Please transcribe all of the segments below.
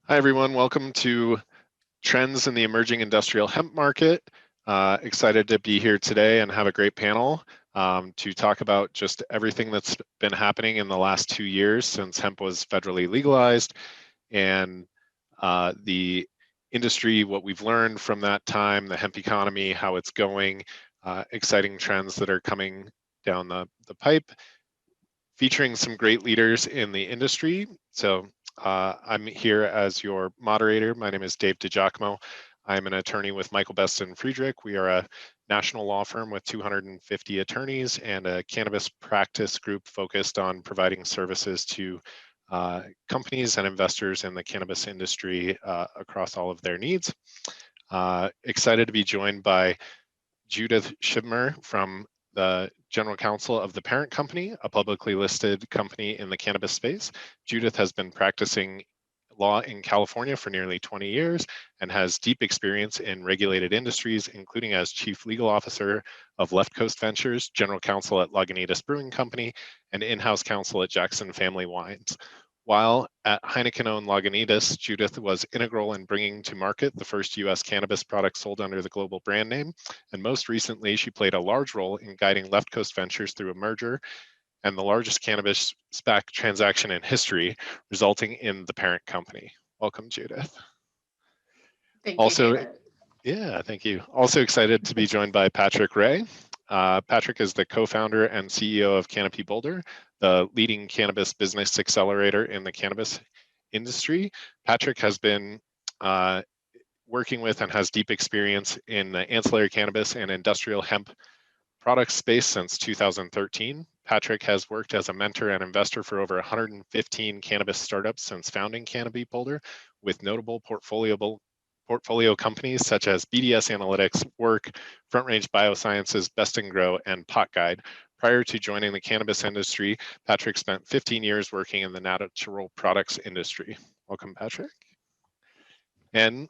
Hi, everyone. Welcome to Trends in the Emerging Industrial Hemp Market. Excited to be here today and have a great panel to talk about just everything that's been happening in the last 2 years since hemp was federally legalized and the industry, what we've learned from that time, the hemp economy, how it's going, exciting trends that are coming down the pipe, featuring some great leaders in the industry. So I'm here as your moderator. My name is Dave DiGiacomo. I'm an attorney with Michael Best and Friedrich. We are a national law firm with 250 attorneys and a cannabis practice group focused on providing services to companies and investors in the cannabis industry across all of their needs. Excited to be joined by Judith Schibmer from the general counsel of the parent company, a publicly listed company in the cannabis space. Judith has been practicing law in California for nearly 20 years and has deep experience in regulated industries, including as chief legal officer of Left Coast Ventures, general counsel at Lagunitas Brewing Company, and in-house counsel at Jackson Family Wines. While at Heineken-owned Lagunitas, Judith was integral in bringing to market the first U.S. cannabis product sold under the global brand name, and most recently, she played a large role in guiding Left Coast Ventures through a merger and the largest cannabis SPAC transaction in history, resulting in the parent company. Welcome, Judith. Thank you, David. Yeah, thank you. Also excited to be joined by Patrick Ray. Patrick is the co-founder and CEO of Canopy Boulder, the leading cannabis business accelerator in the cannabis industry. Patrick has been working with and has deep experience in the ancillary cannabis and industrial hemp product space since 2013. Patrick has worked as a mentor and investor for over 115 cannabis startups since founding Canopy Boulder, with notable portfolio companies such as BDS Analytics, Work, Front Range Biosciences, Best and Grow, and Pot Guide. Prior to joining the cannabis industry, Patrick spent 15 years working in the natural products industry. Welcome, Patrick. And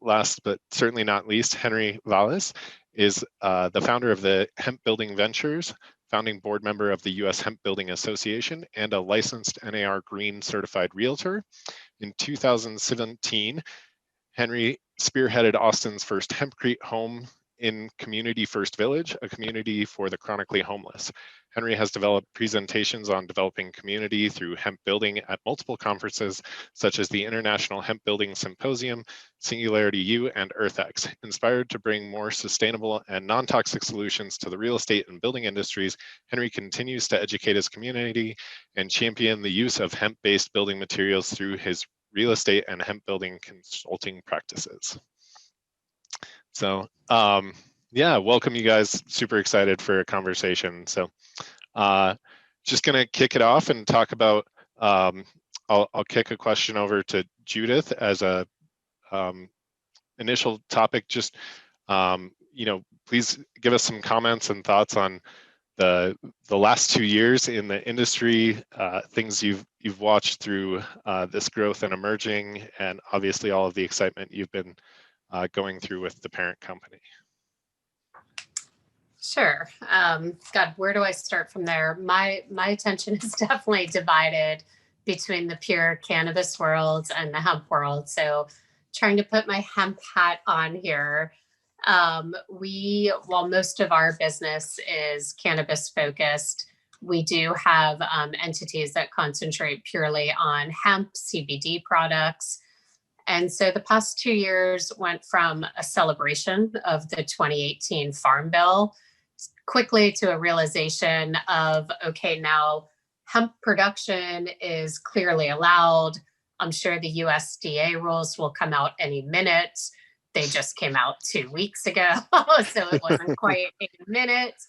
last but certainly not least, Henry Valles is the founder of the Hemp Building Ventures, founding board member of the U.S. Hemp Building Association, and a licensed NAR Green certified realtor. In 2017, Henry spearheaded Austin's first hempcrete home in Community First Village, a community for the chronically homeless. Henry has developed presentations on developing community through hemp building at multiple conferences, such as the International Hemp Building Symposium, Singularity U, and EarthX. Inspired to bring more sustainable and non-toxic solutions to the real estate and building industries, Henry continues to educate his community and champion the use of hemp-based building materials through his real estate and hemp building consulting practices. So yeah, welcome you guys. Super excited for a conversation. So just gonna kick it off and talk about, I'll kick a question over to Judith as a initial topic. Just, please give us some comments and thoughts on the last 2 years in the industry, things you've watched through this growth and emerging, and obviously all of the excitement you've been going through with the parent company. Sure. God, where do I start from there? My attention is definitely divided between the pure cannabis world and the hemp world. So trying to put my hemp hat on here. While most of our business is cannabis focused, we do have entities that concentrate purely on hemp CBD products. And so the past 2 years went from a celebration of the 2018 Farm Bill quickly to a realization of, okay, now hemp production is clearly allowed. I'm sure the USDA rules will come out any minute. They just came out 2 weeks ago, so it wasn't quite a minute.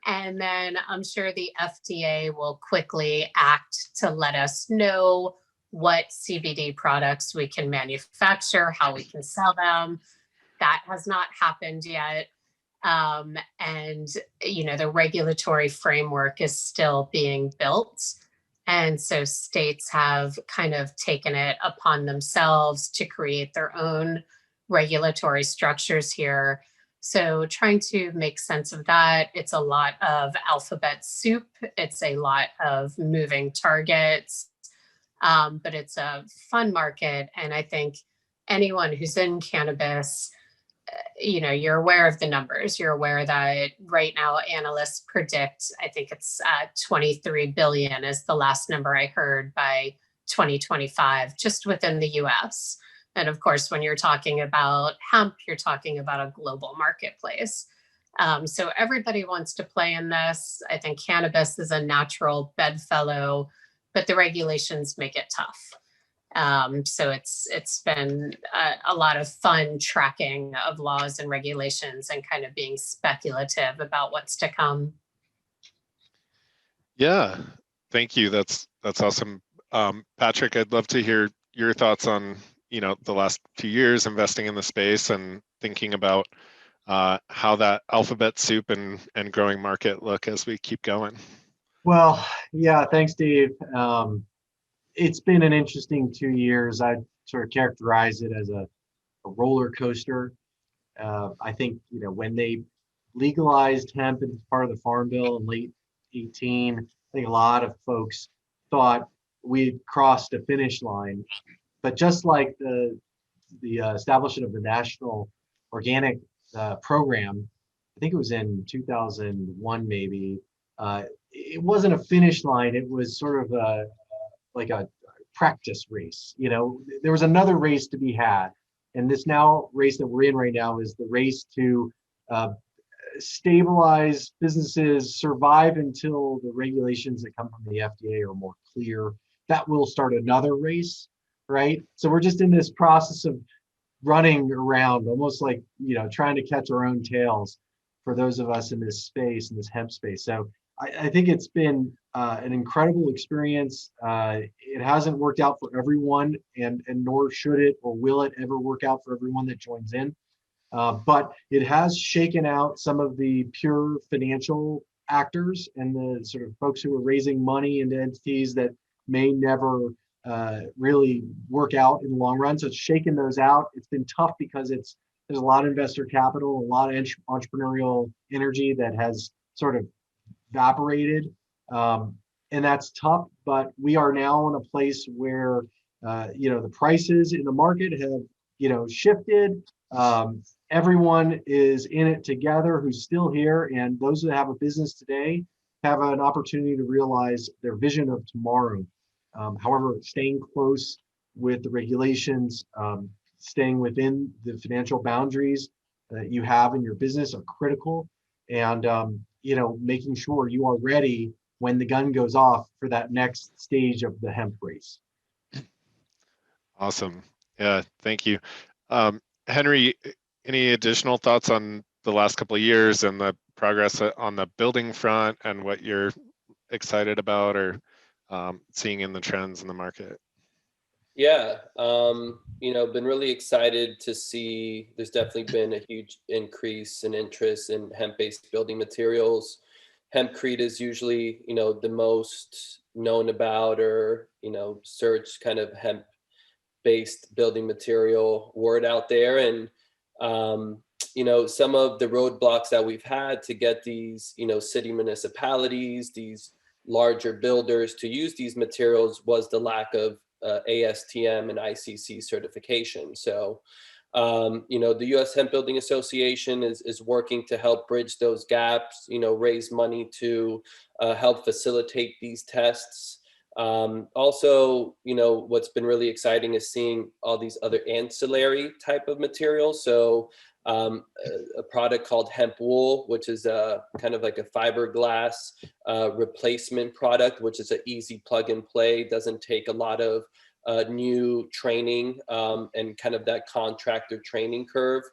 And then I'm sure the FDA will quickly act to let us know what CBD products we can manufacture, how we can sell them. That has not happened yet. And, the regulatory framework is still being built. And so states have kind of taken it upon themselves to create their own regulatory structures here. So trying to make sense of that, it's a lot of alphabet soup. It's a lot of moving targets. but it's a fun market. And I think anyone who's in cannabis, you're aware of the numbers. You're aware that right now analysts predict, I think it's 23 billion is the last number I heard by 2025, just within the US. And of course, when you're talking about hemp, you're talking about a global marketplace. So everybody wants to play in this. I think cannabis is a natural bedfellow, but the regulations make it tough. So it's been a lot of fun tracking of laws and regulations and kind of being speculative about what's to come. Yeah, thank you. That's awesome. Patrick, I'd love to hear your thoughts on, the last few years investing in the space and thinking about how that alphabet soup and growing market look as we keep going. Well, yeah, thanks, Dave. It's been an interesting 2 years. I'd sort of characterize it as a roller coaster. I think, when they legalized hemp as part of the Farm Bill in late 18, I think a lot of folks thought we'd crossed a finish line. But just like the establishment of the National Organic Program, I think it was in 2001 maybe, it wasn't a finish line. It was sort of like a practice race. There was another race to be had. And this now race that we're in right now is the race to stabilize businesses, survive until the regulations that come from the FDA are more clear. That will start another race, right? So we're just in this process of running around, almost like, trying to catch our own tails for those of us in this space, in this hemp space. So I think it's been an incredible experience. It hasn't worked out for everyone, and nor should it or will it ever work out for everyone that joins in. But it has shaken out some of the pure financial actors and the sort of folks who are raising money into entities that may never really work out in the long run. So it's shaken those out. It's been tough because there's a lot of investor capital, a lot of entrepreneurial energy that has sort of evaporated. And that's tough, but we are now in a place where, the prices in the market have, shifted. Everyone is in it together who's still here. And those that have a business today have an opportunity to realize their vision of tomorrow. However, staying close with the regulations, staying within the financial boundaries that you have in your business are critical. And, making sure you are ready when the gun goes off for that next stage of the hemp race. Awesome. Yeah, thank you. Henry, any additional thoughts on the last couple of years and the progress on the building front and what you're excited about or seeing in the trends in the market? Yeah, been really excited to see there's definitely been a huge increase in interest in hemp-based building materials. Hempcrete is usually, the most known about or, search kind of hemp-based building material word out there. And, some of the roadblocks that we've had to get these, city municipalities, these larger builders to use these materials was the lack of ASTM and ICC certification. So, the U.S. Hemp Building Association is working to help bridge those gaps, raise money to help facilitate these tests. Also, what's been really exciting is seeing all these other ancillary type of materials. So a product called hemp wool, which is a kind of like a fiberglass replacement product, which is an easy plug and play, doesn't take a lot of new training and kind of that contractor training curve.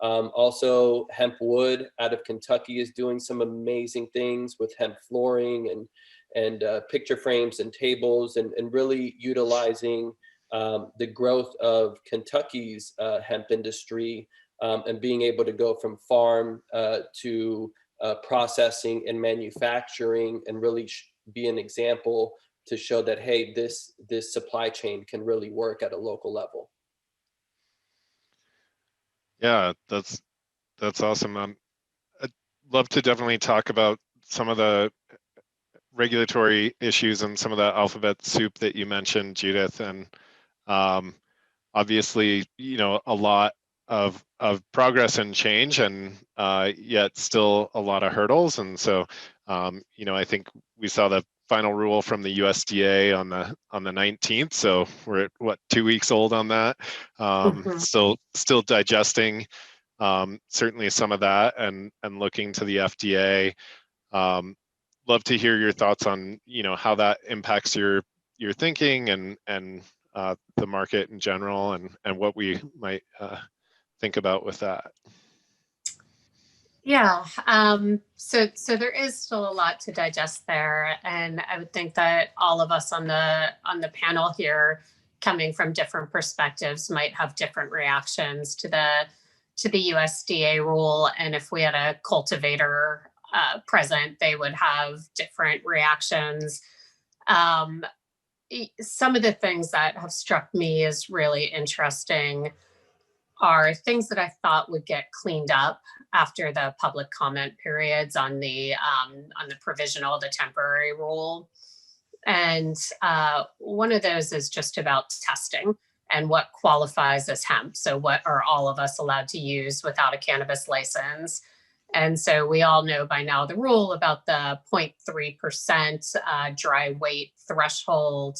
Also, hemp wood out of Kentucky is doing some amazing things with hemp flooring and picture frames and tables and really utilizing the growth of Kentucky's hemp industry and being able to go from farm to processing and manufacturing and really be an example to show that, hey, this supply chain can really work at a local level. Yeah, that's awesome. I'd love to definitely talk about some of the regulatory issues and some of the alphabet soup that you mentioned, Judith, and obviously, a lot of progress and change, and yet still a lot of hurdles. And so, I think we saw the final rule from the USDA on the 19th. So we're at what, 2 weeks old on that. Still digesting certainly some of that, and looking to the FDA. Love to hear your thoughts on how that impacts your thinking and the market in general, and what we might think about with that. Yeah, so there is still a lot to digest there, and I would think that all of us on the panel here, coming from different perspectives, might have different reactions to the USDA rule, and if we had a cultivator present, they would have different reactions. Some of the things that have struck me as really interesting are things that I thought would get cleaned up after the public comment periods on the provisional, the temporary rule. And one of those is just about testing and what qualifies as hemp. So what are all of us allowed to use without a cannabis license? And so we all know by now the rule about the 0.3% dry weight threshold.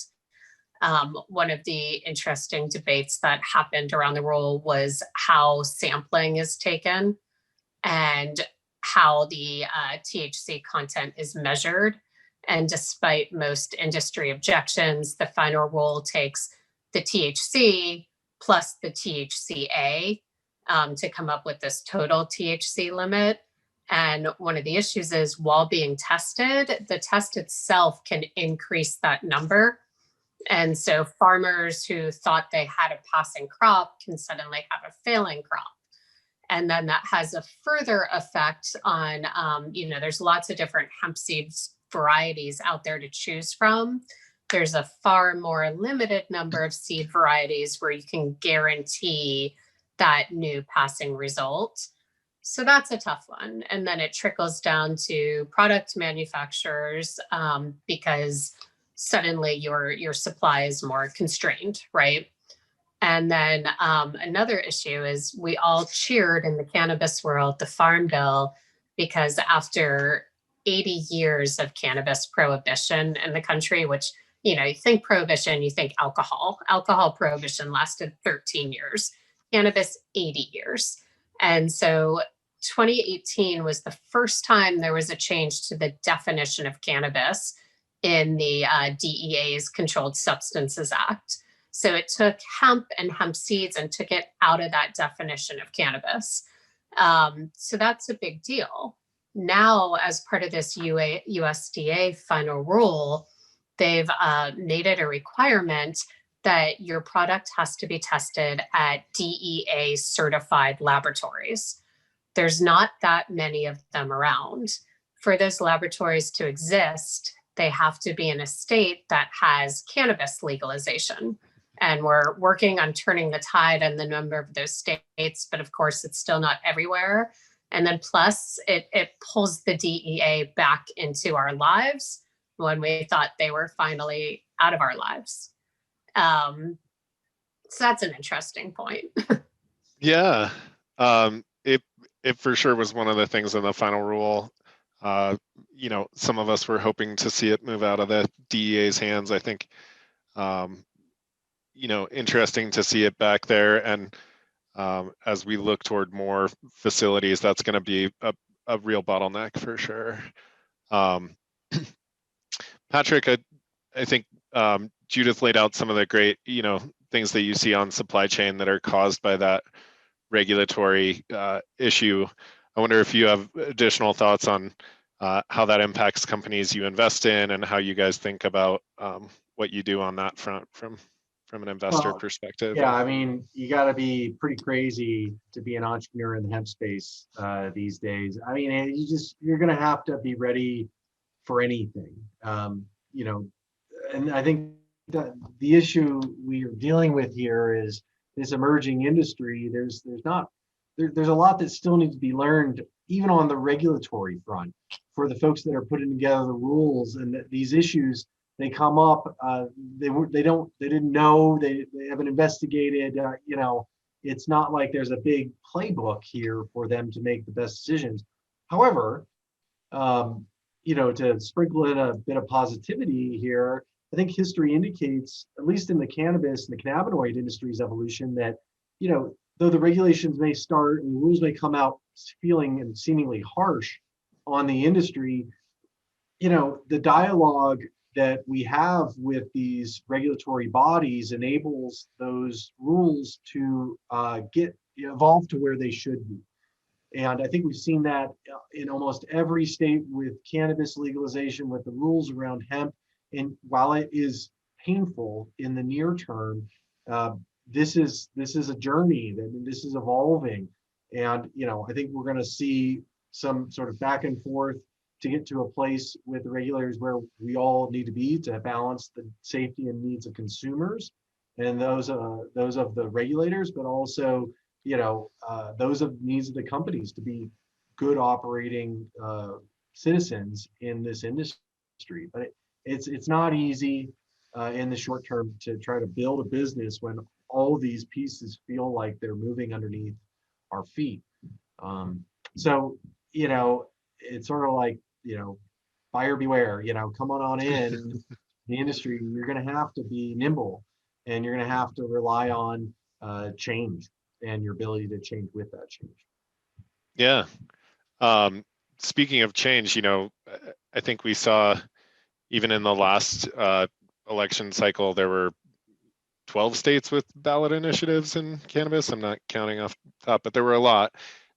One of the interesting debates that happened around the rule was how sampling is taken and how the THC content is measured. And despite most industry objections, the final rule takes the THC plus the THCA to come up with this total THC limit. And one of the issues is, while being tested, the test itself can increase that number. And so farmers who thought they had a passing crop can suddenly have a failing crop. And then that has a further effect on, there's lots of different hemp seeds varieties out there to choose from. There's a far more limited number of seed varieties where you can guarantee that new passing result. So that's a tough one. And then it trickles down to product manufacturers because suddenly your supply is more constrained, right? And then another issue is, we all cheered in the cannabis world the Farm Bill, because after 80 years of cannabis prohibition in the country, which, you think prohibition, you think alcohol. Alcohol prohibition lasted 13 years, cannabis 80 years. And so 2018 was the first time there was a change to the definition of cannabis in the DEA's Controlled Substances Act. So it took hemp and hemp seeds and took it out of that definition of cannabis. So that's a big deal. Now, as part of this USDA final rule, they've made it a requirement that your product has to be tested at DEA certified laboratories. There's not that many of them around. For those laboratories to exist, they have to be in a state that has cannabis legalization. And we're working on turning the tide on the number of those states, but of course it's still not everywhere. And then plus it pulls the DEA back into our lives when we thought they were finally out of our lives. So that's an interesting point. Yeah, it for sure was one of the things in the final rule. Some of us were hoping to see it move out of the DEA's hands. I think, interesting to see it back there. And as we look toward more facilities, that's going to be a real bottleneck for sure. Patrick, I think Judith laid out some of the great, things that you see on supply chain that are caused by that regulatory issue. I wonder if you have additional thoughts on how that impacts companies you invest in, and how you guys think about what you do on that front from an investor perspective. Yeah, I mean, you got to be pretty crazy to be an entrepreneur in the hemp space these days. I mean, you're going to have to be ready for anything, and I think that the issue we are dealing with here is this emerging industry. There's a lot that still needs to be learned, even on the regulatory front, for the folks that are putting together the rules and these issues, they come up, they didn't know, they haven't investigated, you know, it's not like there's a big playbook here for them to make the best decisions. However, you know, to sprinkle in a bit of positivity here, I think history indicates, at least in the cannabis and the cannabinoid industry's evolution, that, you know, though the regulations may start and rules may come out feeling and seemingly harsh on the industry, you know, the dialogue that we have with these regulatory bodies enables those rules to evolve to where they should be. And I think we've seen that in almost every state with cannabis legalization, with the rules around hemp. And while it is painful in the near term, this is a journey, that this is evolving. And, you know, I think we're going to see some sort of back and forth to get to a place with the regulators where we all need to be to balance the safety and needs of consumers and those of the regulators, but also, you know, those of needs of the companies to be good operating citizens in this industry. But it's not easy in the short term to try to build a business when all of these pieces feel like they're moving underneath our feet. So, you know, it's sort of like, you know, buyer beware, you know, come on in the industry. You're going to have to be nimble, and you're going to have to rely on change and your ability to change with that change. Yeah. Speaking of change, you know, I think we saw even in the last election cycle, there were 12 states with ballot initiatives in cannabis. I'm not counting off the top, but there were a lot.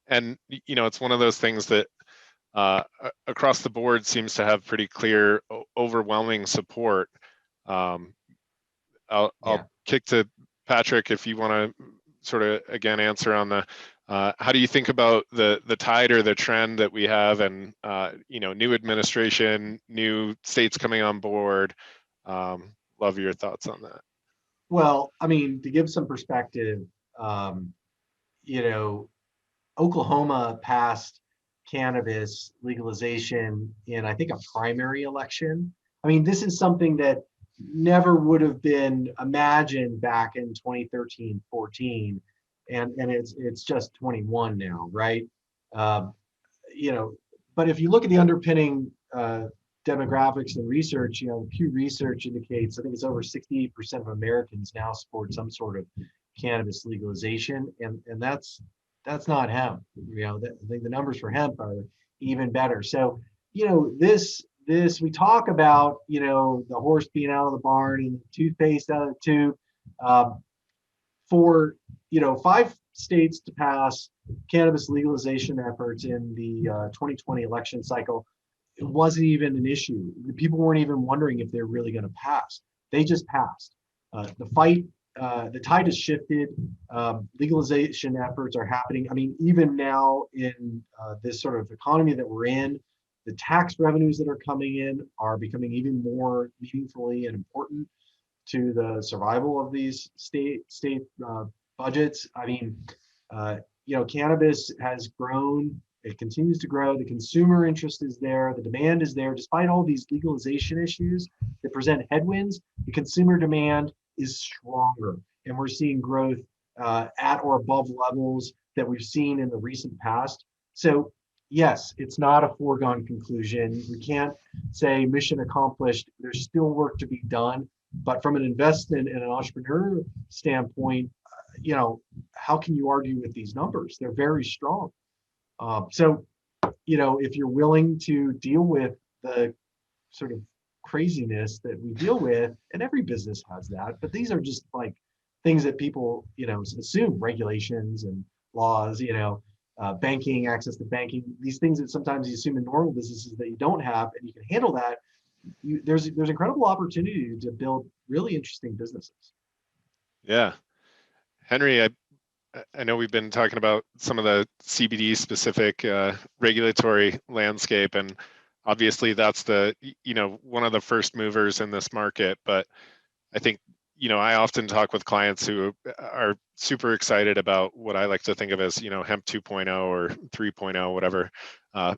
And, you know, it's one of those things that across the board seems to have pretty clear, overwhelming support. I'll kick to Patrick if you want to sort of again answer on the how do you think about the tide or the trend that we have, and you know, new administration, new states coming on board. Love your thoughts on that. Well, I mean, to give some perspective, you know, Oklahoma passed cannabis legalization in, I think, a primary election. I mean, this is something that never would have been imagined back in 2013, 14, and it's just 21 now, right? You know, but if you look at the underpinning demographics and research, you know, Pew Research indicates, I think it's over 68% of Americans now support some sort of cannabis legalization, and that's not hemp. You know, I think the numbers for hemp are even better. So, you know, this we talk about, you know, the horse being out of the barn and the toothpaste out of the tube. For, you know, 5 states to pass cannabis legalization efforts in the 2020 election cycle, it wasn't even an issue. People weren't even wondering if they're really going to pass. They just passed. The tide has shifted. Legalization efforts are happening. I mean, even now in this sort of economy that we're in, the tax revenues that are coming in are becoming even more meaningfully and important to the survival of these state budgets. I mean, you know, cannabis has grown. It continues to grow. The consumer interest is there. The demand is there. Despite all these legalization issues that present headwinds, the consumer demand is stronger. And we're seeing growth at or above levels that we've seen in the recent past. So yes, it's not a foregone conclusion. We can't say mission accomplished. There's still work to be done. But from an investment and an entrepreneur standpoint, you know, how can you argue with these numbers? They're very strong. So, you know, if you're willing to deal with the sort of craziness that we deal with, and every business has that, but these are just like things that people, you know, assume, regulations and laws, you know, banking, access to banking, these things that sometimes you assume in normal businesses that you don't have, and you can handle that. There's incredible opportunity to build really interesting businesses. Yeah, Henry, I know we've been talking about some of the CBD specific regulatory landscape, and obviously that's the, you know, one of the first movers in this market. But I think you know, I often talk with clients who are super excited about what I like to think of as, you know, Hemp 2.0 or 3.0, whatever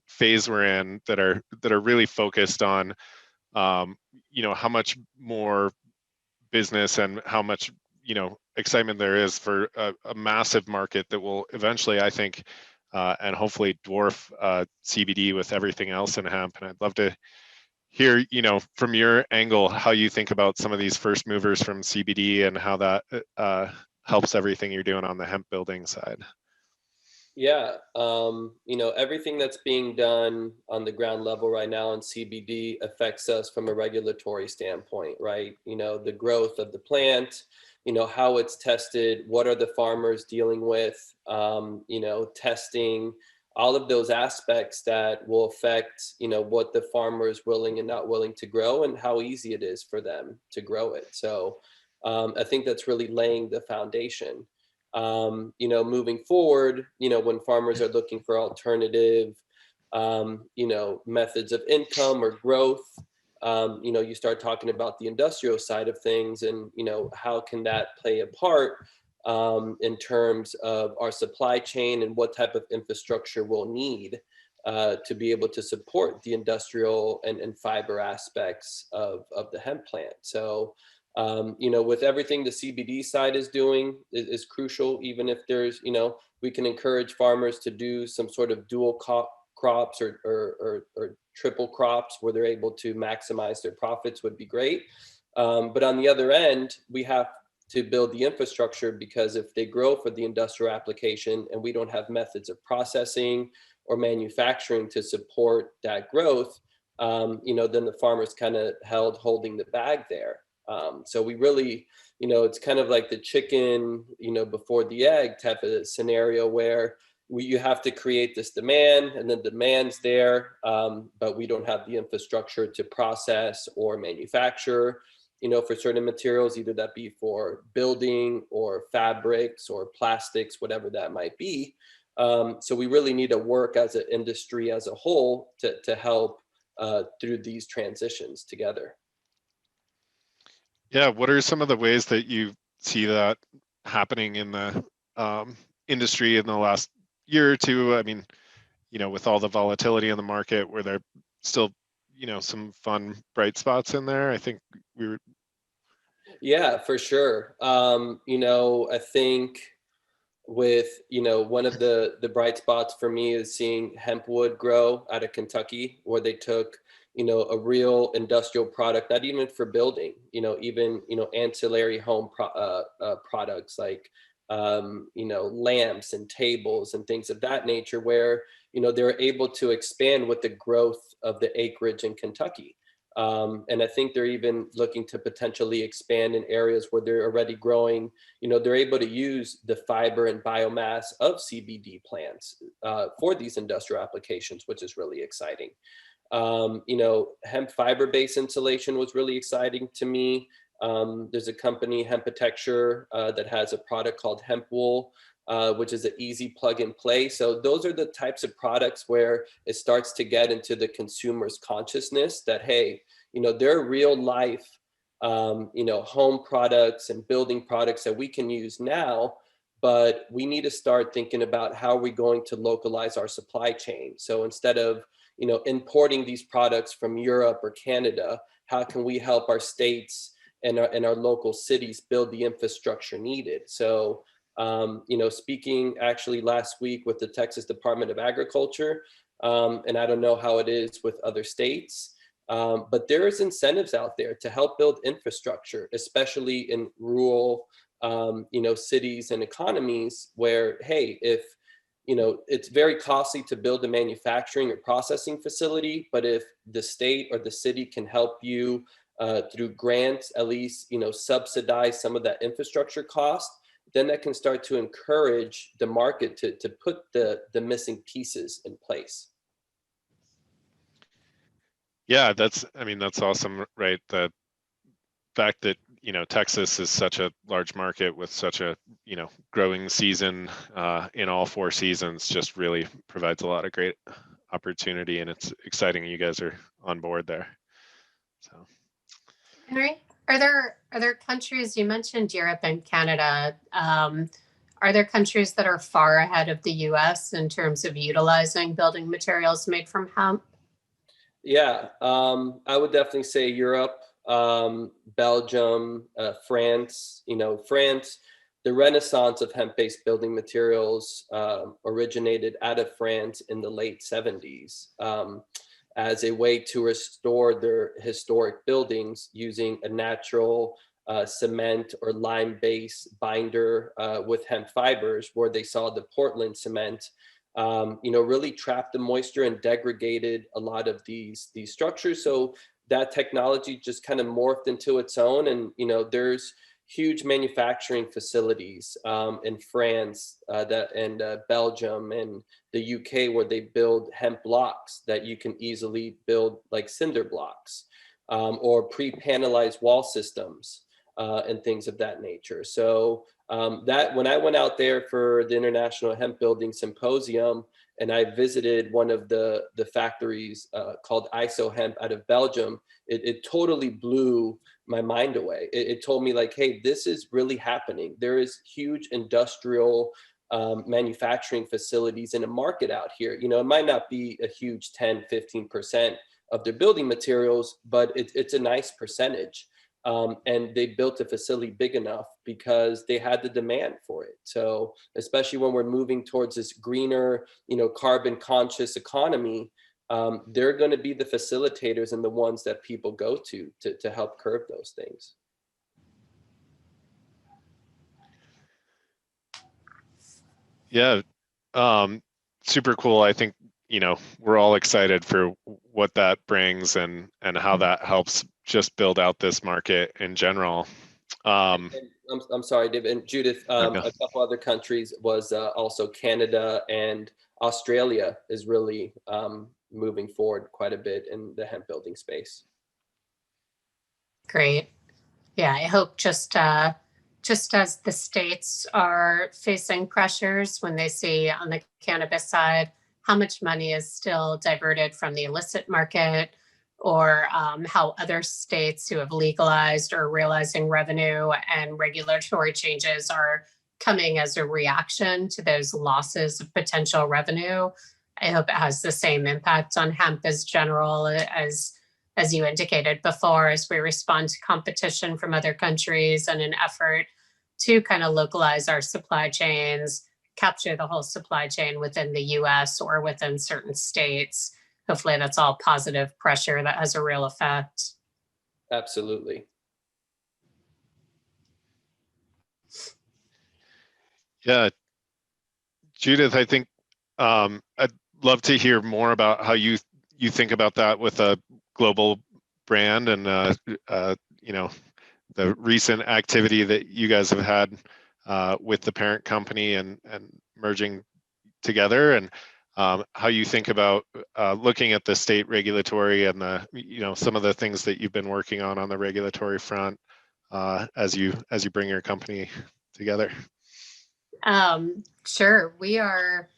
phase we're in, that are really focused on, you know, how much more business and how much, you know, excitement there is for a massive market that will eventually, I think, and hopefully dwarf CBD with everything else in hemp. And I'd love to hear, you know, from your angle, how you think about some of these first movers from CBD and how that helps everything you're doing on the hemp building side. Yeah, you know, everything that's being done on the ground level right now in CBD affects us from a regulatory standpoint, right? You know, the growth of the plant, you know, how it's tested, what are the farmers dealing with, you know, testing, all of those aspects that will affect, you know, what the farmer is willing and not willing to grow and how easy it is for them to grow it. So I think that's really laying the foundation. You know, moving forward, you know, when farmers are looking for alternative, you know, methods of income or growth, you know, you start talking about the industrial side of things and, you know, how can that play a part in terms of our supply chain and what type of infrastructure we'll need to be able to support the industrial and fiber aspects of the hemp plant. So, you know, with everything the CBD side is doing is crucial, even if there's, you know, we can encourage farmers to do some sort of dual crops or triple crops where they're able to maximize their profits would be great. But on the other end, we have to build the infrastructure, because if they grow for the industrial application and we don't have methods of processing or manufacturing to support that growth, you know, then the farmer's kind of holding the bag there. So we really, you know, it's kind of like the chicken, you know, before the egg type of scenario where you have to create this demand and then demand's there, but we don't have the infrastructure to process or manufacture, you know, for certain materials, either that be for building or fabrics or plastics, whatever that might be. So we really need to work as an industry as a whole to help through these transitions together. Yeah, what are some of the ways that you see that happening in the industry in the last year or two? I mean, you know, with all the volatility in the market, were there still, you know, some fun bright spots in there? I think we were. Yeah, for sure. You know, I think with, you know, one of the bright spots for me is seeing hempwood grow out of Kentucky, where they took, you know, a real industrial product, not even for building, you know, even, you know, ancillary home products like, you know, lamps and tables and things of that nature, where, you know, they're able to expand with the growth of the acreage in Kentucky. And I think they're even looking to potentially expand in areas where they're already growing. You know, they're able to use the fiber and biomass of CBD plants for these industrial applications, which is really exciting. You know, hemp fiber-based insulation was really exciting to me. There's a company, Hempatecture, that has a product called Hemp Wool, which is an easy plug and play. So those are the types of products where it starts to get into the consumer's consciousness that, hey, you know, there are real life, you know, home products and building products that we can use now, but we need to start thinking about how are we going to localize our supply chain. So instead of, you know, importing these products from Europe or Canada, how can we help our states and our local cities build the infrastructure needed? So, you know, speaking actually last week with the Texas Department of Agriculture, and I don't know how it is with other states, but there is incentives out there to help build infrastructure, especially in rural, you know, cities and economies where, hey, if, you know, it's very costly to build a manufacturing or processing facility, but if the state or the city can help you through grants, at least, you know, subsidize some of that infrastructure cost, then that can start to encourage the market to put the missing pieces in place. Yeah, that's, I mean, that's awesome, right? The fact that, you know, Texas is such a large market with such a, you know, growing season in all 4 seasons just really provides a lot of great opportunity, and it's exciting you guys are on board there. So, Henry? Are there countries, you mentioned Europe and Canada, are there countries that are far ahead of the US in terms of utilizing building materials made from hemp? Yeah, I would definitely say Europe, Belgium, France. France, the renaissance of hemp-based building materials originated out of France in the late 70s as a way to restore their historic buildings using a natural cement or lime-based binder with hemp fibers, where they saw the Portland cement really trapped the moisture and degraded a lot of these structures. So that technology just kind of morphed into its own. And there's huge manufacturing facilities in France and Belgium and the UK where they build hemp blocks that you can easily build like cinder blocks or pre-panelized wall systems and things of that nature. So that when I went out there for the International Hemp Building Symposium, and I visited one of the factories called ISO Hemp out of Belgium, it totally blew my mind away. It told me like, hey, this is really happening. There is huge industrial manufacturing facilities in a market out here. It might not be a huge 10, 15% of their building materials, but it's a nice percentage. And they built a facility big enough because they had the demand for it. So especially when we're moving towards this greener, carbon conscious economy, they're going to be the facilitators and the ones that people go to help curb those things. Yeah, super cool. I think, we're all excited for what that brings and how that helps just build out this market in general. I'm sorry, David and Judith. Okay. A couple other countries was also Canada and Australia is really moving forward quite a bit in the hemp building space. Great. Yeah, I hope just as the states are facing pressures when they see on the cannabis side how much money is still diverted from the illicit market, or how other states who have legalized are realizing revenue and regulatory changes are coming as a reaction to those losses of potential revenue. I hope it has the same impact on hemp as general as you indicated before, as we respond to competition from other countries and an effort to kind of localize our supply chains, capture the whole supply chain within the US or within certain states. Hopefully that's all positive pressure that has a real effect. Absolutely. Yeah, Judith, I think I'd love to hear more about how you think about that with a global brand and the recent activity that you guys have had with the parent company and merging together, and how you think about looking at the state regulatory and some of the things that you've been working on the regulatory front as you bring your company together. Sure. We are,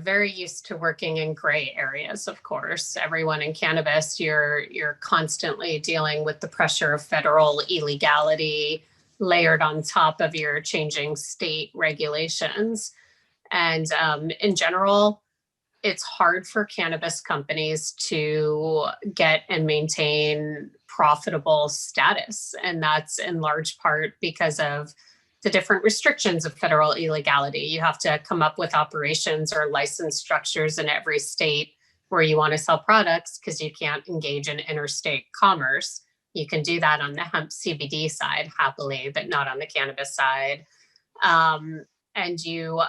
very used to working in gray areas, of course. Everyone in cannabis, you're constantly dealing with the pressure of federal illegality layered on top of your changing state regulations. And in general, it's hard for cannabis companies to get and maintain profitable status. And that's in large part because of the different restrictions of federal illegality. You have to come up with operations or license structures in every state where you want to sell products, because you can't engage in interstate commerce. You can do that on the hemp CBD side happily, but not on the cannabis side. And you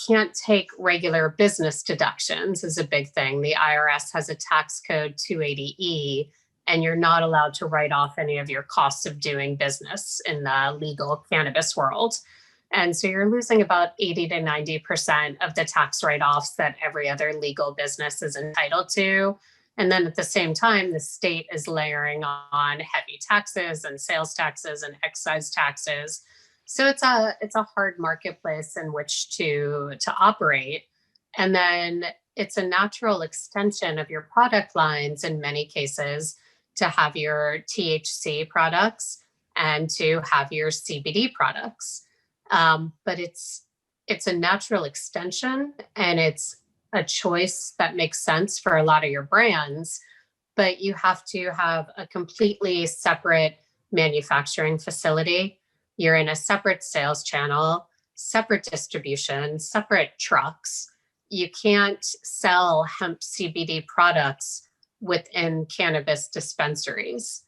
can't take regular business deductions is a big thing. The IRS has a tax code 280E, and you're not allowed to write off any of your costs of doing business in the legal cannabis world. And so you're losing about 80 to 90% of the tax write-offs that every other legal business is entitled to. And then at the same time, the state is layering on heavy taxes and sales taxes and excise taxes. So it's a hard marketplace in which to operate. And then it's a natural extension of your product lines in many cases to have your THC products and to have your CBD products. But it's a natural extension, and it's a choice that makes sense for a lot of your brands, but you have to have a completely separate manufacturing facility. You're in a separate sales channel, separate distribution, separate trucks. You can't sell hemp CBD products within cannabis dispensaries.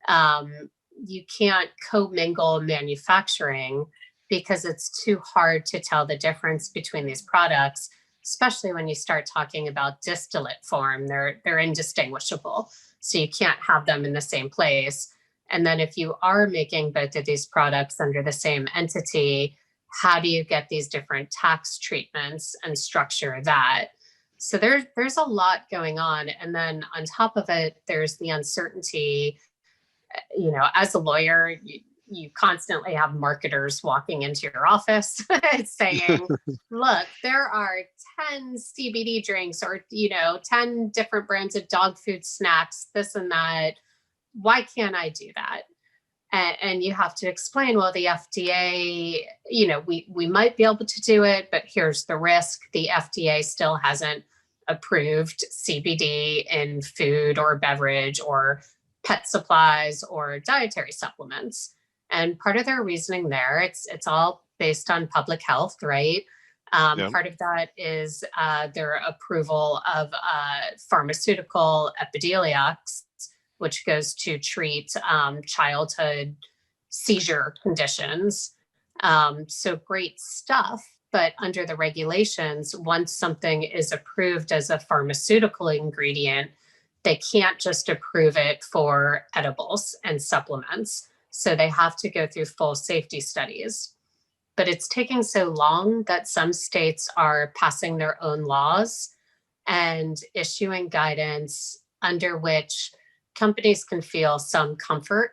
You can't commingle manufacturing because it's too hard to tell the difference between these products, especially when you start talking about distillate form. They're indistinguishable. So you can't have them in the same place. And then if you are making both of these products under the same entity, how do you get these different tax treatments and structure that? So there's a lot going on. And then on top of it, there's the uncertainty. As a lawyer, you constantly have marketers walking into your office saying, look, there are 10 CBD drinks or, 10 different brands of dog food snacks, this and that. Why can't I do that? And you have to explain, well, the FDA, we might be able to do it, but here's the risk. The FDA still hasn't approved CBD in food or beverage or pet supplies or dietary supplements. And part of their reasoning there, it's all based on public health, right? Part of that is their approval of pharmaceutical epidiolecs, which goes to treat childhood seizure conditions. So great stuff. But under the regulations, once something is approved as a pharmaceutical ingredient, they can't just approve it for edibles and supplements. So they have to go through full safety studies. But it's taking so long that some states are passing their own laws and issuing guidance under which companies can feel some comfort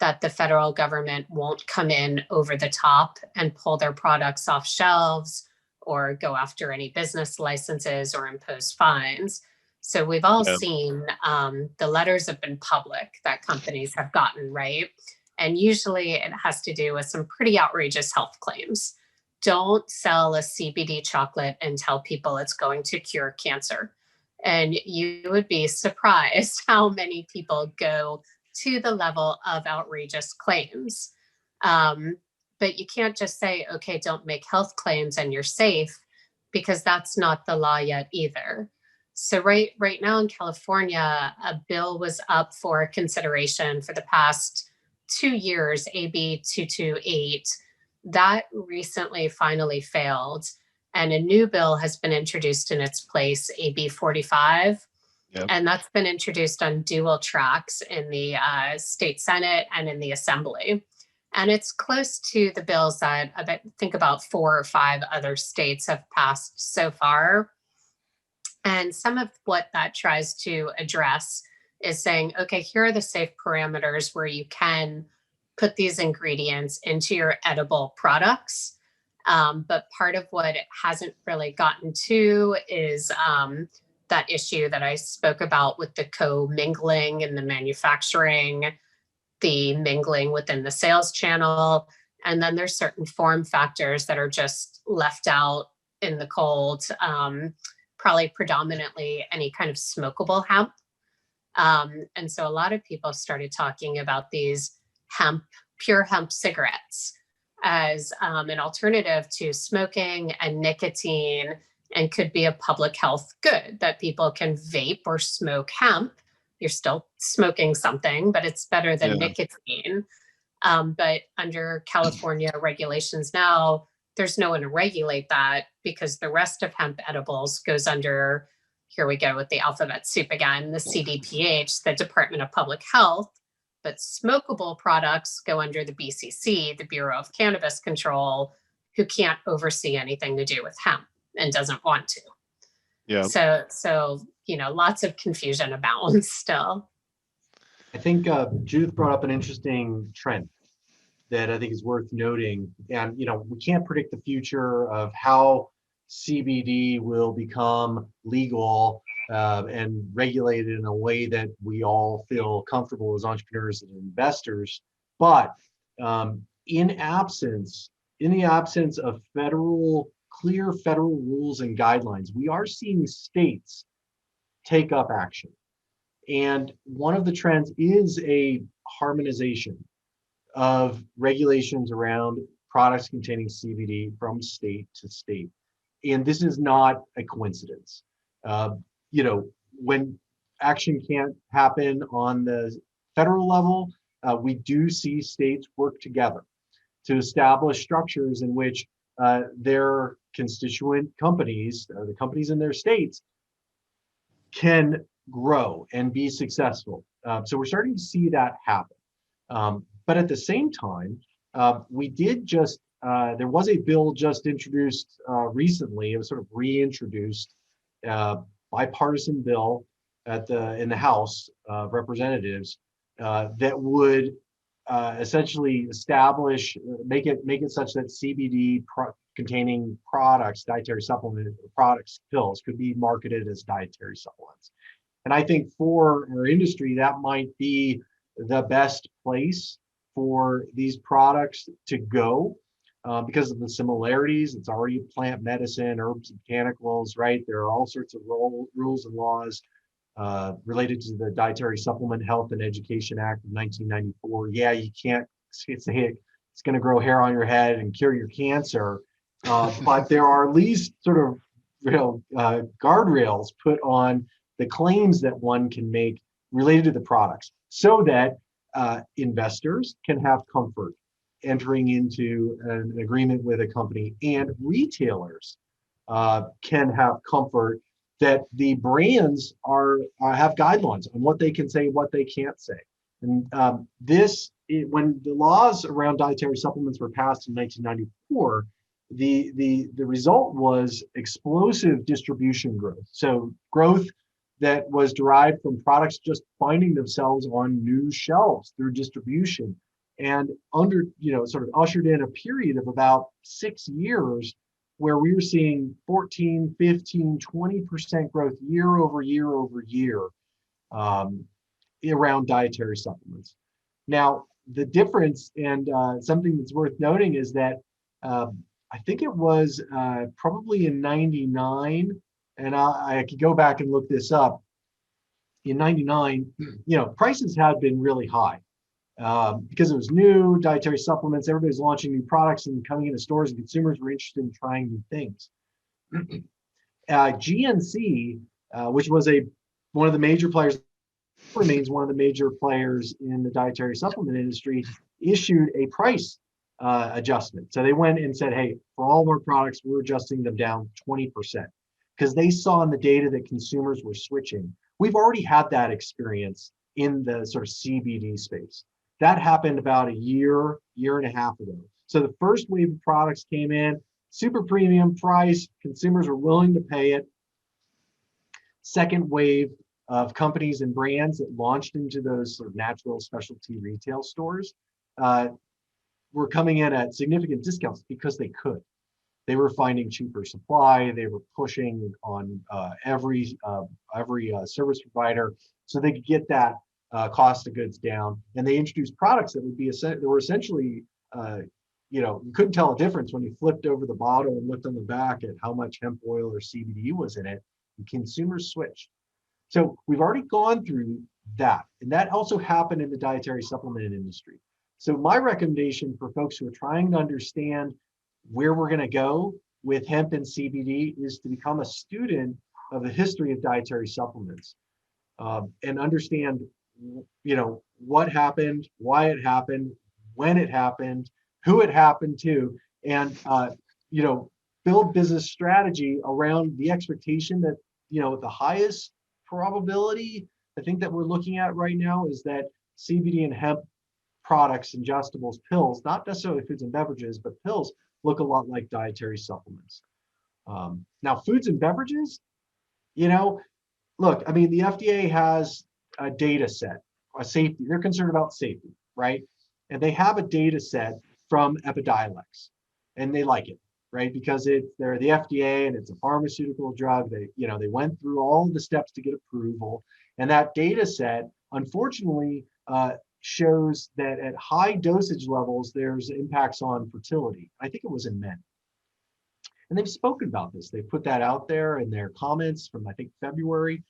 that the federal government won't come in over the top and pull their products off shelves or go after any business licenses or impose fines. So we've all seen the letters have been public that companies have gotten, right? And usually it has to do with some pretty outrageous health claims. Don't sell a CBD chocolate and tell people it's going to cure cancer. And you would be surprised how many people go to the level of outrageous claims. But you can't just say, okay, don't make health claims and you're safe, because that's not the law yet either. So right now in California, a bill was up for consideration for the past 2 years, AB 228. That recently finally failed. And a new bill has been introduced in its place, AB 45. Yep. And that's been introduced on dual tracks in the state Senate and in the Assembly. And it's close to the bills that I think about 4 or 5 other states have passed so far. And some of what that tries to address is saying, okay, here are the safe parameters where you can put these ingredients into your edible products. But part of what it hasn't really gotten to is that issue that I spoke about with the co-mingling and the manufacturing, the mingling within the sales channel. And then there's certain form factors that are just left out in the cold, probably predominantly any kind of smokable hemp. And so a lot of people started talking about these pure hemp cigarettes as an alternative to smoking and nicotine, and could be a public health good that people can vape or smoke hemp. You're still smoking something, but it's better than nicotine. But under California regulations now, there's no one to regulate that, because the rest of hemp edibles goes under, here we go with the alphabet soup again, the CDPH, the Department of Public Health. But smokable products go under the BCC, the Bureau of Cannabis Control, who can't oversee anything to do with hemp and doesn't want to. Yeah. So lots of confusion abounds still. I think Judith brought up an interesting trend that I think is worth noting. And we can't predict the future of how CBD will become legal and regulated in a way that we all feel comfortable as entrepreneurs and investors. But in the absence of clear federal rules and guidelines, we are seeing states take up action. And one of the trends is a harmonization of regulations around products containing CBD from state to state. And this is not a coincidence. When action can't happen on the federal level, we do see states work together to establish structures in which their constituent companies, or the companies in their states, can grow and be successful. So we're starting to see that happen. But at the same time, we did just, there was a bill just introduced recently. It was sort of reintroduced, bipartisan bill in the House of Representatives that would essentially make it such that CBD containing products, dietary supplement products, pills, could be marketed as dietary supplements. And I think for our industry, that might be the best place for these products to go because of the similarities. It's already plant medicine, herbs and botanicals, right? There are all sorts of rules and laws related to the Dietary Supplement Health and Education Act of 1994. Yeah, you can't say it's going to grow hair on your head and cure your cancer, but there are at least sort of guardrails put on the claims that one can make related to the products, so that investors can have comfort entering into an agreement with a company, and retailers can have comfort that the brands have guidelines on what they can say, what they can't say. And when the laws around dietary supplements were passed in 1994, the result was explosive distribution growth. So growth that was derived from products just finding themselves on new shelves through distribution, and sort of ushered in a period of about 6 years where we were seeing 14, 15, 20% growth year over year over year around dietary supplements. Now, the difference, and something that's worth noting, is that I think it was probably in 99, and I could go back and look this up. In 99, prices had been really high because it was new, dietary supplements, everybody's launching new products and coming into stores, and consumers were interested in trying new things. GNC, which was one of the major players, remains one of the major players in the dietary supplement industry, issued a price adjustment. So they went and said, hey, for all of our products, we're adjusting them down 20%, because they saw in the data that consumers were switching. We've already had that experience in the sort of CBD space. That happened about a year and a half ago. So the first wave of products came in, super premium price, consumers were willing to pay it. Second wave of companies and brands that launched into those sort of natural specialty retail stores were coming in at significant discounts because they could. They were finding cheaper supply. They were pushing on every service provider so they could get that cost of goods down. And they introduced products that were essentially, you couldn't tell a difference when you flipped over the bottle and looked on the back at how much hemp oil or CBD was in it. And consumers switched. So we've already gone through that. And that also happened in the dietary supplement industry. So my recommendation for folks who are trying to understand where we're going to go with hemp and CBD is to become a student of the history of dietary supplements and understand, what happened, why it happened, when it happened, who it happened to, and build business strategy around the expectation that, the highest probability I think that we're looking at right now is that CBD and hemp products, ingestibles, pills, not necessarily foods and beverages, but pills, look a lot like dietary supplements. Now, foods and beverages, look, I mean, the FDA has a data set, a safety. They're concerned about safety, right? And they have a data set from Epidiolex, and they like it, right? Because they're the FDA and it's a pharmaceutical drug. They went through all the steps to get approval, and that data set, unfortunately, shows that at high dosage levels, there's impacts on fertility. I think it was in men. And they've spoken about this. They put that out there in their comments from, I think, February.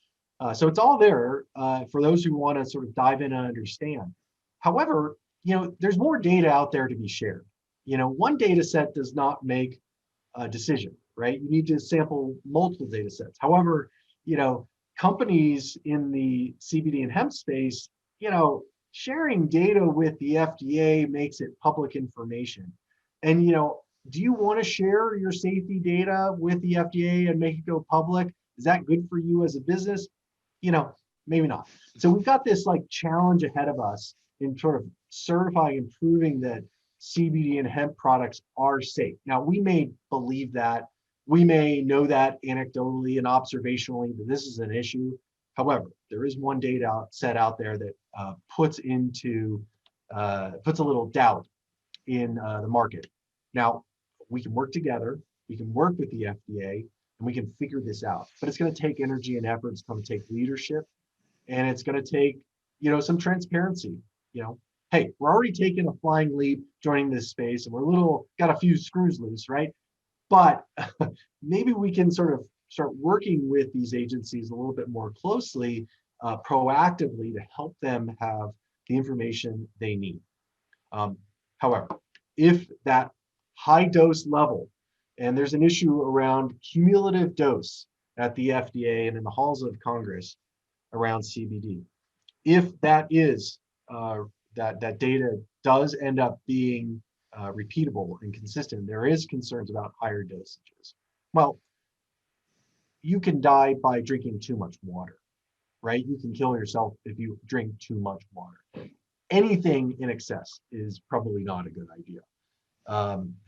So it's all there for those who want to sort of dive in and understand. However, there's more data out there to be shared. One data set does not make a decision, right? You need to sample multiple data sets. However, companies in the CBD and hemp space, sharing data with the FDA makes it public information. And, do you want to share your safety data with the FDA and make it go public? Is that good for you as a business? Maybe not. So we've got this like challenge ahead of us in sort of certifying and proving that CBD and hemp products are safe. Now, we may believe that. We may know that anecdotally and observationally that this is an issue. However, there is one data set out there that puts a little doubt in the market. Now, we can work together, we can work with the FDA, and we can figure this out. But it's going to take energy and effort. It's going to take leadership, and it's going to take, some transparency. Hey, we're already taking a flying leap joining this space, and we're got a few screws loose, right? But maybe we can sort of start working with these agencies a little bit more closely, proactively, to help them have the information they need. However, if that high dose level, and there's an issue around cumulative dose at the FDA and in the halls of Congress around CBD, if that is that data does end up being repeatable and consistent, there is concerns about higher dosages. Well, you can die by drinking too much water, right? You can kill yourself if you drink too much water. Anything in excess is probably not a good idea.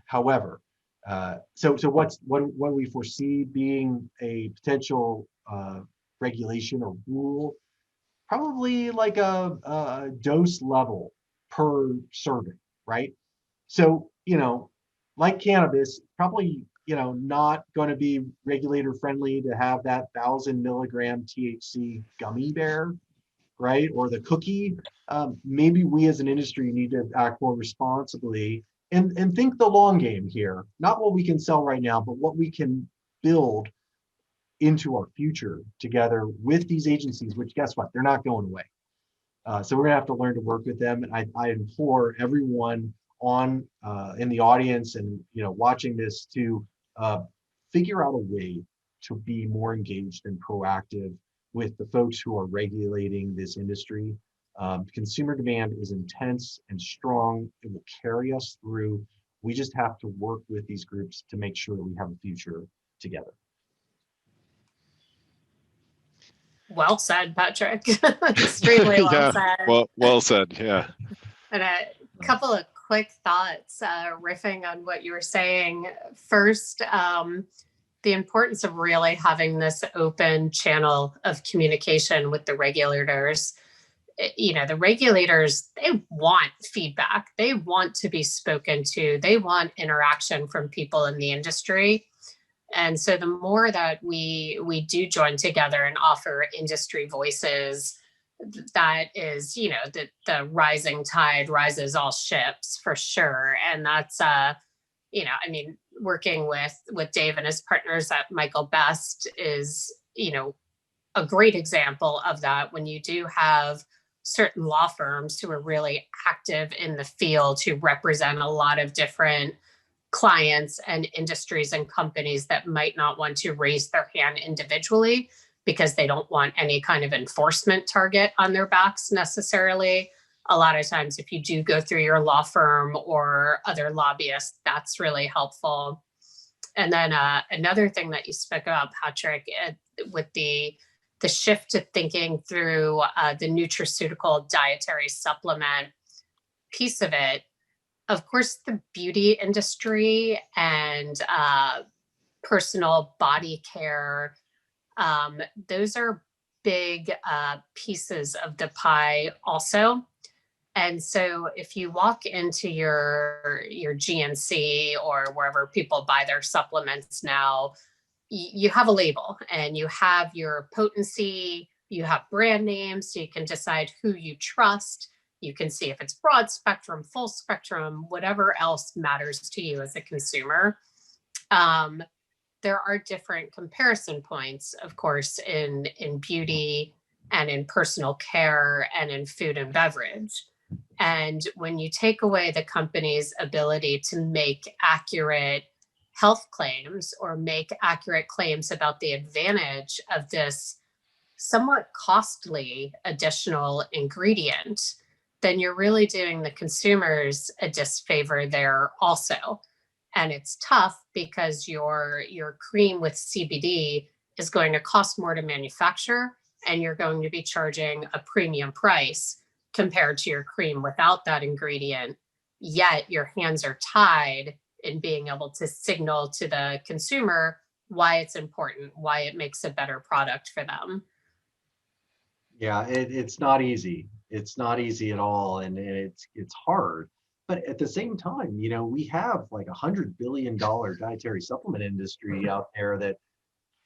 However, so what we foresee being a potential regulation or rule, probably like a dose level per serving, right? So, like cannabis, probably, not going to be regulator friendly to have that 1,000 milligram THC gummy bear, right? Or the cookie. Maybe we as an industry need to act more responsibly and think the long game here, not what we can sell right now, but what we can build into our future together with these agencies, which guess what? They're not going away. So we're gonna have to learn to work with them. And I implore everyone on in the audience and watching this to figure out a way to be more engaged and proactive with the folks who are regulating this industry. Consumer demand is intense and strong. It will carry us through. We just have to work with these groups to make sure that we have a future together. Well said, Patrick. Extremely well said. Well said. Yeah. And a couple of quick thoughts, riffing on what you were saying. First, the importance of really having this open channel of communication with the regulators. The regulators, they want feedback. They want to be spoken to. They want interaction from people in the industry. And so the more that we do join together and offer industry voices, that is, the rising tide rises all ships for sure. And that's, working with Dave and his partners at Michael Best is, a great example of that. When you do have certain law firms who are really active in the field, who represent a lot of different clients and industries and companies that might not want to raise their hand individually because they don't want any kind of enforcement target on their backs necessarily. A lot of times, if you do go through your law firm or other lobbyists, that's really helpful. And then another thing that you spoke about, Patrick, with the shift to thinking through the nutraceutical dietary supplement piece of it. Of course, the beauty industry and personal body care, those are big pieces of the pie also. And so if you walk into your GNC or wherever people buy their supplements now, you have a label and you have your potency, you have brand names, so you can decide who you trust. You can see if it's broad spectrum, full spectrum, whatever else matters to you as a consumer. There are different comparison points, of course, in beauty and in personal care and in food and beverage. And when you take away the company's ability to make accurate health claims or make accurate claims about the advantage of this somewhat costly additional ingredient, then you're really doing the consumers a disfavor there also. And it's tough because your cream with CBD is going to cost more to manufacture, and you're going to be charging a premium price compared to your cream without that ingredient. Yet your hands are tied in being able to signal to the consumer why it's important, why it makes a better product for them. Yeah, it's not easy. It's not easy at all, and it's hard. But at the same time, we have like $100 billion dietary supplement industry out there that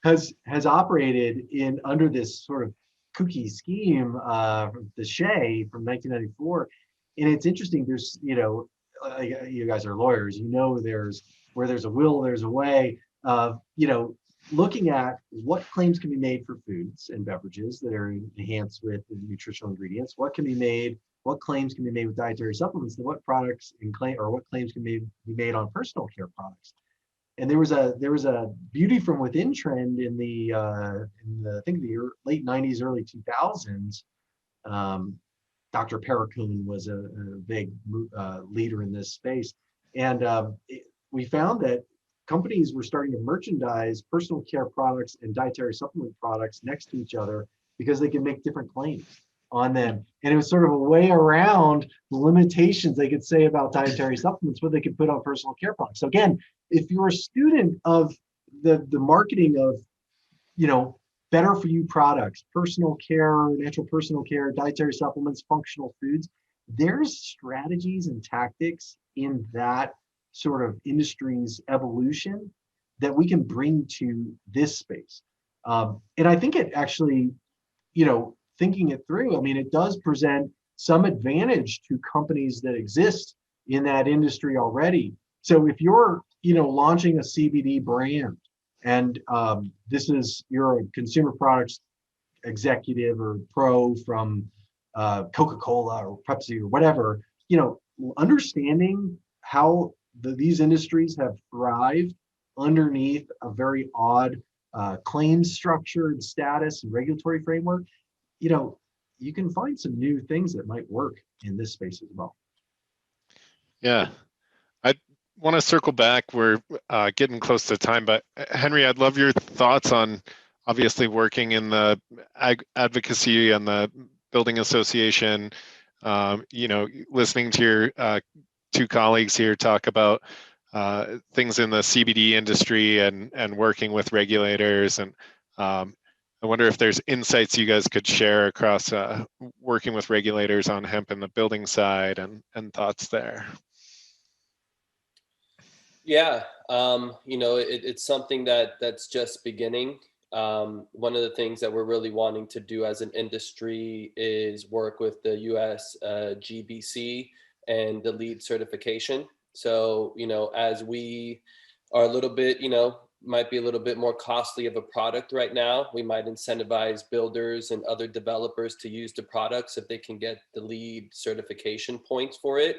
has operated in under this sort of kooky scheme, the Shea from 1994. And it's interesting. There's, you guys are lawyers. There's where there's a will, there's a way. Looking at what claims can be made for foods and beverages that are enhanced with nutritional ingredients, what claims can be made with dietary supplements, and what products and what claims can be made on personal care products. And there was a beauty from within trend in the I think the late 90s, early 2000s. Dr. Perricone was a big leader in this space, and we found that companies were starting to merchandise personal care products and dietary supplement products next to each other because they could make different claims on them. And it was sort of a way around the limitations they could say about dietary supplements, what they could put on personal care products. So again, if you're a student of the marketing of, better for you products, personal care, natural personal care, dietary supplements, functional foods, there's strategies and tactics in that sort of industry's evolution that we can bring to this space. And I think it actually, thinking it through, it does present some advantage to companies that exist in that industry already. So if you're, launching a CBD brand and you're a consumer products executive or pro from Coca-Cola or Pepsi or whatever, understanding how these industries have thrived underneath a very odd claims structure and status and regulatory framework, you can find some new things that might work in this space as well. Yeah, I want to circle back. We're getting close to time, but Henry, I'd love your thoughts on obviously working in the advocacy and the building association, listening to your two colleagues here talk about things in the CBD industry and working with regulators. And I wonder if there's insights you guys could share across working with regulators on hemp in the building side and thoughts there. Yeah, it's something that's just beginning. One of the things that we're really wanting to do as an industry is work with the US GBC and the LEED certification. So, as we are a little bit, might be a little bit more costly of a product right now, we might incentivize builders and other developers to use the products if they can get the LEED certification points for it.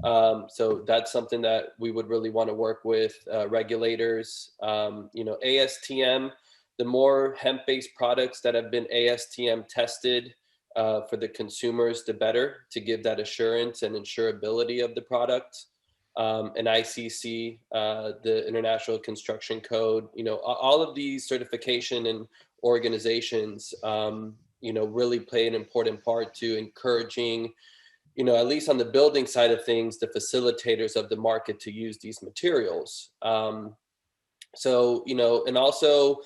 So that's something that we would really want to work with regulators. ASTM, the more hemp-based products that have been ASTM tested for the consumers, the better, to give that assurance and insurability of the product. And ICC, the International Construction Code, all of these certification and organizations, really play an important part to encouraging, at least on the building side of things, the facilitators of the market to use these materials. So, and also,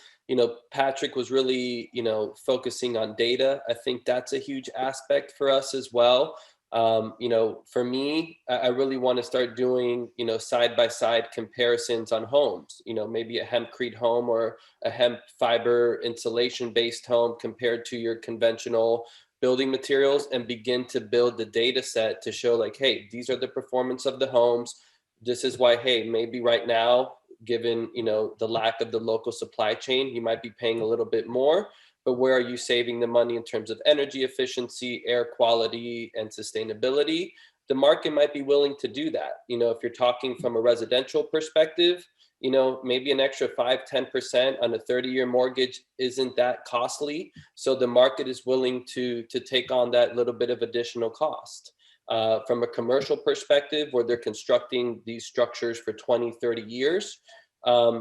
Patrick was really, focusing on data. I think that's a huge aspect for us as well. For me, I really want to start doing, side-by-side comparisons on homes, maybe a hempcrete home or a hemp fiber insulation-based home compared to your conventional building materials, and begin to build the data set to show like, hey, these are the performance of the homes. This is why, hey, maybe right now, given, the lack of the local supply chain, you might be paying a little bit more, but where are you saving the money in terms of energy efficiency, air quality, and sustainability? The market might be willing to do that. If you're talking from a residential perspective, maybe an extra 5-10% on a 30-year mortgage isn't that costly. So the market is willing to take on that little bit of additional cost. From a commercial perspective, where they're constructing these structures for 20-30 years,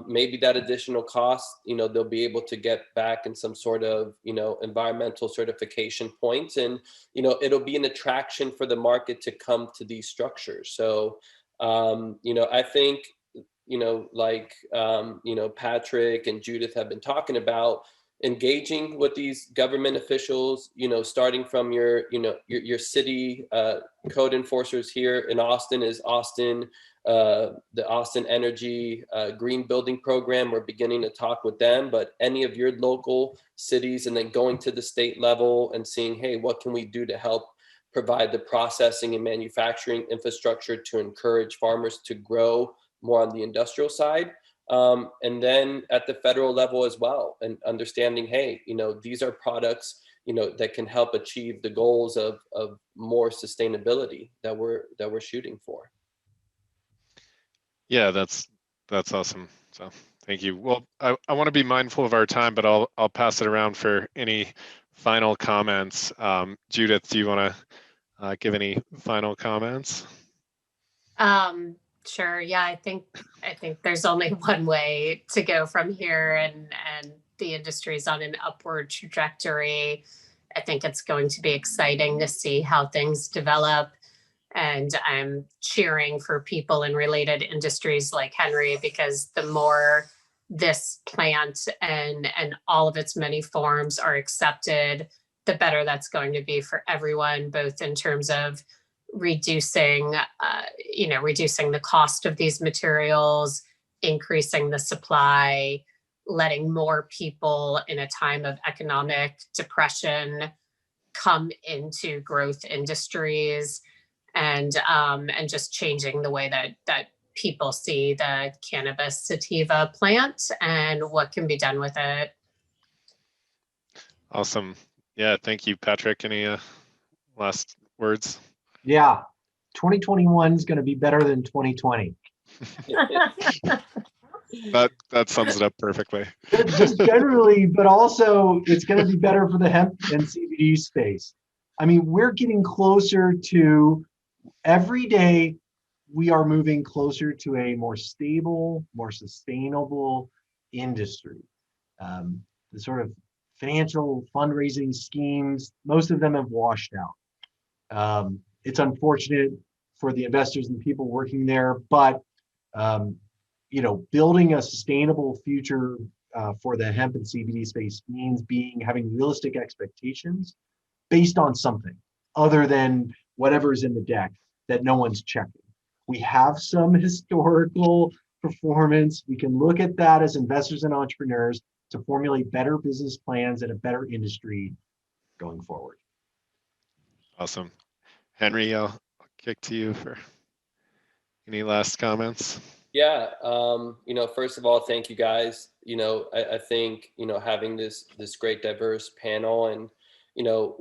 maybe that additional cost, they'll be able to get back in some sort of, environmental certification points, and, it'll be an attraction for the market to come to these structures. So, I think, Patrick and Judith have been talking about, engaging with these government officials, starting from your city code enforcers here in Austin is the Austin Energy Green Building Program. We're beginning to talk with them, but any of your local cities, and then going to the state level and seeing, hey, what can we do to help provide the processing and manufacturing infrastructure to encourage farmers to grow more on the industrial side. And then at the federal level as well, and understanding, hey, these are products, that can help achieve the goals of more sustainability that we're shooting for. Yeah, that's awesome. So thank you. Well, I want to be mindful of our time, but I'll pass it around for any final comments. Judith, do you want to give any final comments? Sure. Yeah, I think there's only one way to go from here, and the industry is on an upward trajectory. I think it's going to be exciting to see how things develop. And I'm cheering for people in related industries like Henry, because the more this plant and all of its many forms are accepted, the better that's going to be for everyone, both in terms of reducing the cost of these materials, increasing the supply, letting more people in a time of economic depression come into growth industries, and just changing the way that people see the cannabis sativa plant and what can be done with it. Awesome. Yeah, thank you, Patrick. Any last words? Yeah, 2021 is going to be better than 2020. That sums it up perfectly. Just generally, but also it's going to be better for the hemp and CBD space. I mean, we're getting closer to, every day we are moving closer to a more stable, more sustainable industry. The sort of financial fundraising schemes, most of them have washed out. It's unfortunate for the investors and people working there, but building a sustainable future for the hemp and CBD space means having realistic expectations based on something other than whatever's in the deck that no one's checking. We have some historical performance. We can look at that as investors and entrepreneurs to formulate better business plans and a better industry going forward. Awesome. Henry, I'll kick to you for any last comments. Yeah, first of all, thank you guys. I think, having this great diverse panel, and,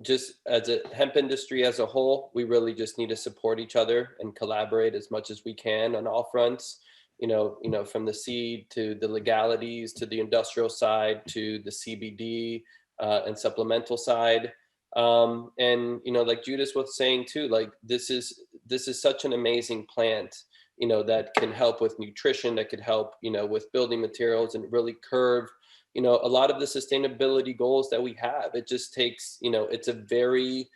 just as a hemp industry as a whole, we really just need to support each other and collaborate as much as we can on all fronts, from the seed to the legalities, to the industrial side, to the CBD and supplemental side. And, like Judith was saying too, like this is such an amazing plant, that can help with nutrition, that could help, with building materials, and really curve, a lot of the sustainability goals that we have. It just takes, it's a very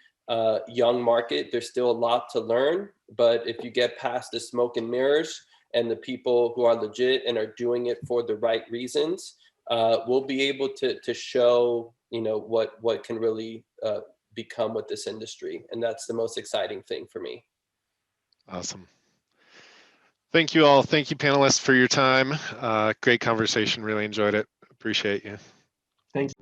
young market. There's still a lot to learn, but if you get past the smoke and mirrors and the people who are legit and are doing it for the right reasons, we'll be able to show, what can really become with this industry. And that's the most exciting thing for me. Awesome. Thank you all. Thank you, panelists, for your time. Great conversation. Really enjoyed it. Appreciate you. Thanks.